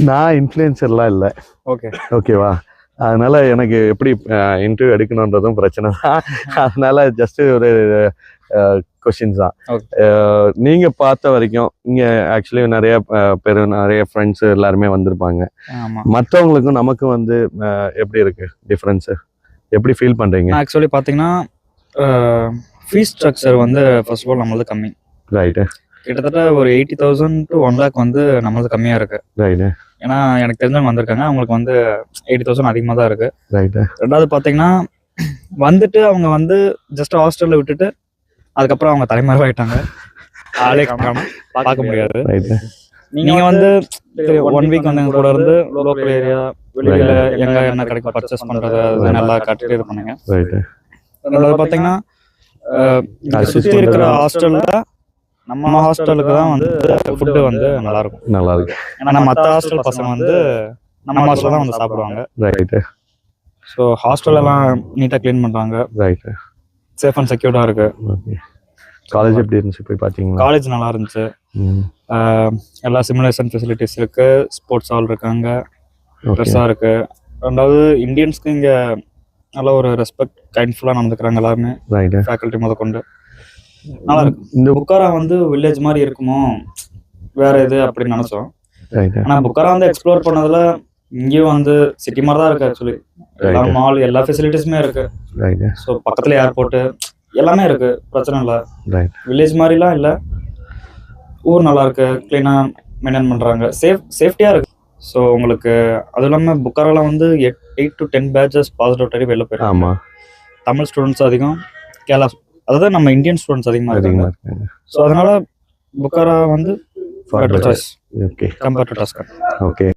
நான் இன்ஃப்ளூயன்சர்லாம் இல்லை. ஓகேவா? அதனால எனக்கு எப்படி இன்டர்வியூ எடுக்கணுன்றதும் பிரச்சனை தான். அதனால ஜஸ்ட் ஒரு கொஸ்டின்ஸ் தான். நீங்க பார்த்த வரைக்கும் இங்க ஆக்சுவலி நிறைய பேர், நிறைய ஃப்ரெண்ட்ஸ் எல்லாருமே வந்திருப்பாங்க. மற்றவங்களுக்கும் நமக்கும் வந்து எப்படி இருக்கு டிஃப்ரென்ஸ்? எப்படி ஃபீல் பண்றீங்க? ஆக்சுவலி பார்த்தீங்கன்னா ஃபீஸ் ஸ்ட்ரக்சர் வந்து ஃபர்ஸ்ட் ஆஃப் ஆல் நம்மளது கம்மி. ரைட்டு. கிட்டத்தட்ட ஒரு 80,000 to 1 lakh வந்து நம்மளது கம்மியா இருக்கு. ரைட்டு. ஏன்னா எனக்கு தெரிஞ்சவங்க வந்திருக்காங்க, அவங்களுக்கு வந்து 80,000 அதிகமாக தான் இருக்கு. ரைட்டு. ரெண்டாவது பார்த்தீங்கன்னா வந்துட்டு அவங்க வந்து ஜஸ்ட் ஹாஸ்டல்ல விட்டுட்டு அதுக்கப்புறம் அவங்க தலைமறைவாயிட்டாங்க. ஆளே காணோம், பார்க்க முடியாது. நீங்க வந்து 1 வீக் வந்து எங்க கூட இருந்து லோக்கல் ஏரியா வெளியில எங்க என்ன கடைக்கு பர்ச்சேஸ் பண்றது நல்லா கட்டுட்டு இது பண்ணுங்க. ரெண்டாவது பார்த்தீங்கன்னா சுற்றி இருக்கிற ஹாஸ்டல்ல நம்ம ஹாஸ்டலுக்கு தான் வந்து ஃபுட்டு வந்து நல்லா இருக்கும். ஏன்னா மற்ற ஹாஸ்டல் பசங்க வந்து நம்ம ஹாஸ்டல் தான் வந்து சாப்பிடுவாங்க. ரைட்டு. ஸோ ஹாஸ்டல் எல்லாம் நீட்டாக க்ளீன் பண்ணுறாங்க. ரைட்டு. சேஃப் அண்ட் செக்யூர்டாக இருக்கு. ஓகே. காலேஜ் எப்படி இருந்துச்சு போய் பார்த்தீங்களா? காலேஜ் நல்லா இருந்துச்சு. எல்லா சிமுலேஷன் ஃபெசிலிட்டிஸ் இருக்கு, ஸ்போர்ட்ஸ் ஹால் இருக்காங்க, ட்ரெஸ்ஸாக இருக்கு. ரெண்டாவது இந்தியன்ஸ்க்கு இங்கே நல்ல ஒரு ரெஸ்பெக்ட் கைண்ட்ஃபுல்லாக நடந்துக்கிறாங்க எல்லாருமே, ஃபேக்கல்ட்டி முத கொண்டு. நல்லா இருக்கு. இந்த புக்காரா வந்து வில்லேஜ் மாதிரி இருக்குமோ வேற இது அப்படின்னு நினைச்சோம். ஆனா புக்காரா வந்து எக்ஸ்ப்ளோர் பண்ணதுல இங்கேயும் வந்து சிட்டி மாதிரி தான் இருக்கு. ஆக்சுவலி எல்லா மால், எல்லா ஃபெசிலிட்டிஸுமே இருக்கு. ஸோ பக்கத்துல ஏர்போர்ட் எல்லாமே இருக்கு, பிரச்சனை இல்லை. வில்லேஜ் மாதிரிலாம் இல்லை, ஊர் நல்லா இருக்கு, கிளீனா மெயின்டைன் பண்றாங்க, சேஃப்டியா இருக்கு. ஸோ உங்களுக்கு அதுவும் இல்லாமல் புக்காரால வந்து 8 to 10 பேட்சஸ் பாஸ் அவுட் ஆகி வெளில போயிருக்காங்க. தமிழ் ஸ்டூடெண்ட்ஸ் அதிகம், கேரளா, அதாவது நம்ம இந்தியன் ஸ்டூடெண்ட்ஸ் அதிகமாக இருக்காங்க. ஸோ அதனால புக்காரா வந்து better choice compared to Tuscan. Okay.